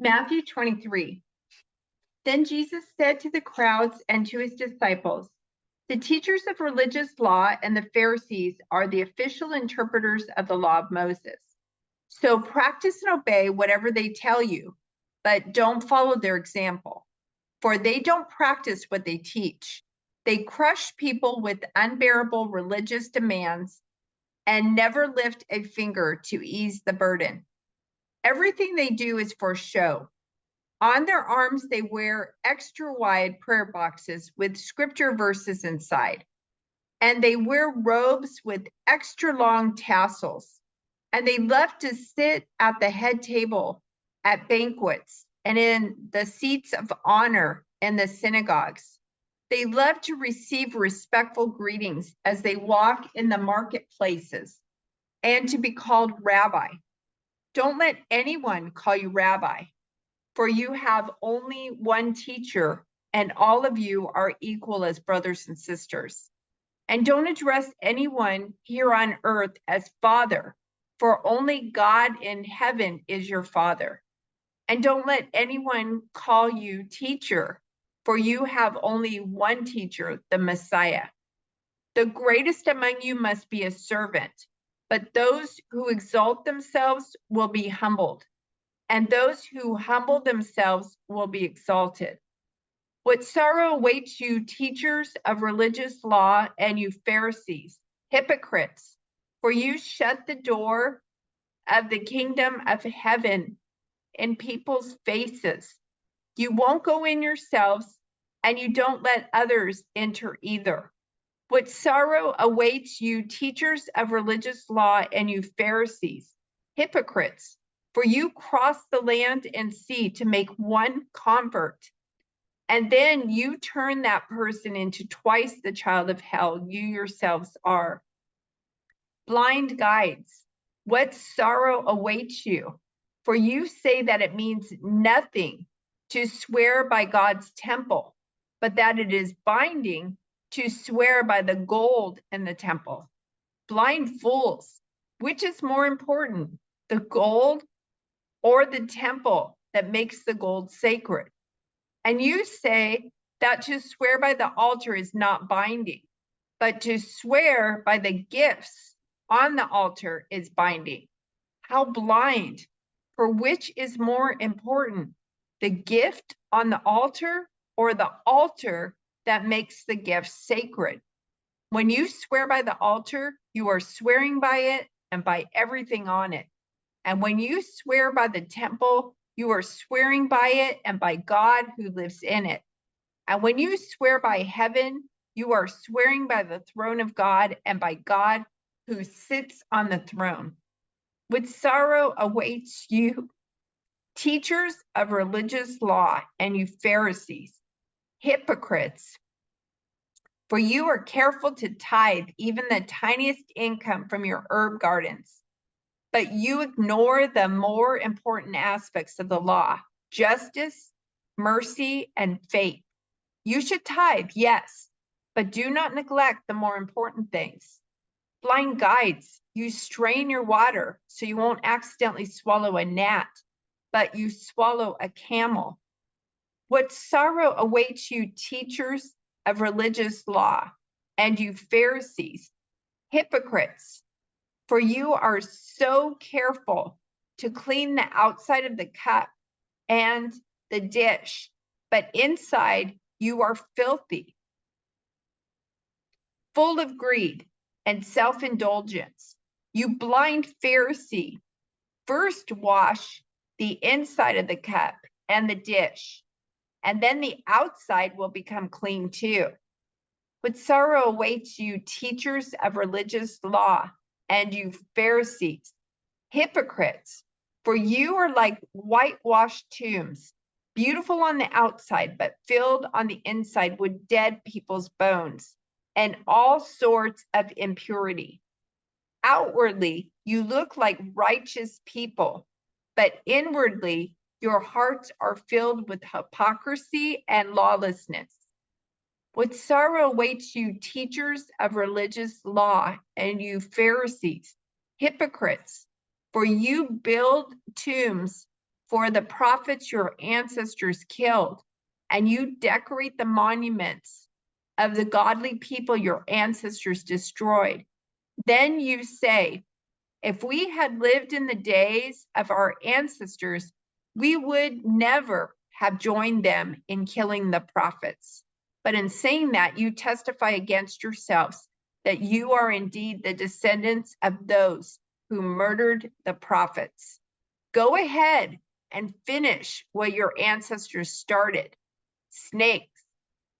Matthew 23. Then Jesus said to the crowds and to his disciples, the teachers of religious law and the Pharisees are the official interpreters of the law of Moses. So practice and obey whatever they tell you, but don't follow their example, for they don't practice what they teach. They crush people with unbearable religious demands and never lift a finger to ease the burden. Everything they do is for show. On their arms, they wear extra wide prayer boxes with scripture verses inside. And they wear robes with extra long tassels. And they love to sit at the head table at banquets and in the seats of honor in the synagogues. They love to receive respectful greetings as they walk in the marketplaces and to be called rabbi. Don't let anyone call you rabbi, for you have only one teacher, and all of you are equal as brothers and sisters. And don't address anyone here on earth as father, for only God in heaven is your father. And don't let anyone call you teacher, for you have only one teacher, the Messiah. The greatest among you must be a servant, but those who exalt themselves will be humbled, and those who humble themselves will be exalted. What sorrow awaits you, teachers of religious law, and you Pharisees, hypocrites, for you shut the door of the kingdom of heaven in people's faces. You won't go in yourselves, and you don't let others enter either. What sorrow awaits you, teachers of religious law, and you Pharisees, hypocrites, for you cross the land and sea to make one convert, and then you turn that person into twice the child of hell you yourselves are. Blind guides, what sorrow awaits you? For you say that it means nothing to swear by God's temple, but that it is binding to swear by the gold in the temple. Blind fools, which is more important, the gold or the temple that makes the gold sacred? And you say that to swear by the altar is not binding, but to swear by the gifts on the altar is binding. How blind! For which is more important, the gift on the altar or the altar that makes the gift sacred? When you swear by the altar, you are swearing by it and by everything on it. And when you swear by the temple, you are swearing by it and by God who lives in it. And when you swear by heaven, you are swearing by the throne of God and by God who sits on the throne. With sorrow awaits you, teachers of religious law, and you Pharisees, hypocrites, for you are careful to tithe even the tiniest income from your herb gardens, but you ignore the more important aspects of the law: justice, mercy, and faith. You should tithe, yes, but do not neglect the more important things. Blind guides, you strain your water so you won't accidentally swallow a gnat, but you swallow a camel. What sorrow awaits you, teachers of religious law, and you Pharisees, hypocrites, for you are so careful to clean the outside of the cup and the dish, but inside you are filthy, full of greed and self-indulgence. You blind Pharisee, first wash the inside of the cup and the dish, and then the outside will become clean too. What sorrow awaits you, teachers of religious law, and you Pharisees, hypocrites, for you are like whitewashed tombs, beautiful on the outside, but filled on the inside with dead people's bones and all sorts of impurity. Outwardly, you look like righteous people, but inwardly, your hearts are filled with hypocrisy and lawlessness. What sorrow awaits you, teachers of religious law, and you Pharisees, hypocrites, for you build tombs for the prophets your ancestors killed, and you decorate the monuments of the godly people your ancestors destroyed. Then you say, if we had lived in the days of our ancestors, we would never have joined them in killing the prophets. But in saying that, you testify against yourselves that you are indeed the descendants of those who murdered the prophets. Go ahead and finish what your ancestors started. Snakes,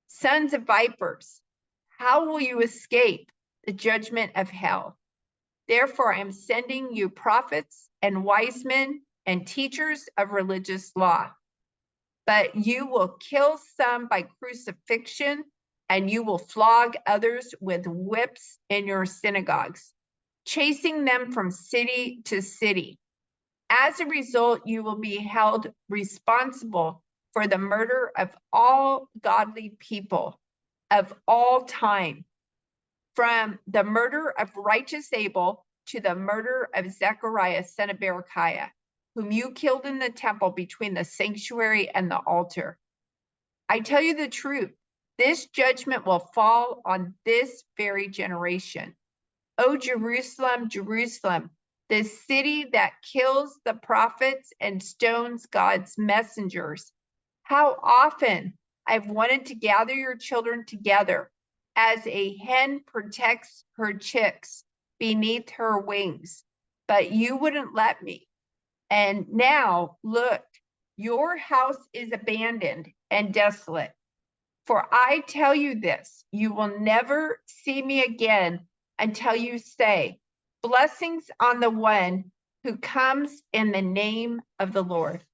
sons of vipers, how will you escape the judgment of hell? Therefore, I am sending you prophets and wise men and teachers of religious law. But you will kill some by crucifixion, and you will flog others with whips in your synagogues, chasing them from city to city. As a result, you will be held responsible for the murder of all godly people of all time, from the murder of righteous Abel to the murder of Zechariah, son of Berechiah, whom you killed in the temple between the sanctuary and the altar. I tell you the truth, this judgment will fall on this very generation. O Jerusalem, Jerusalem, the city that kills the prophets and stones God's messengers. How often I've wanted to gather your children together as a hen protects her chicks beneath her wings, but you wouldn't let me. And now look, your house is abandoned and desolate. For I tell you this, you will never see me again until you say, blessings on the one who comes in the name of the Lord.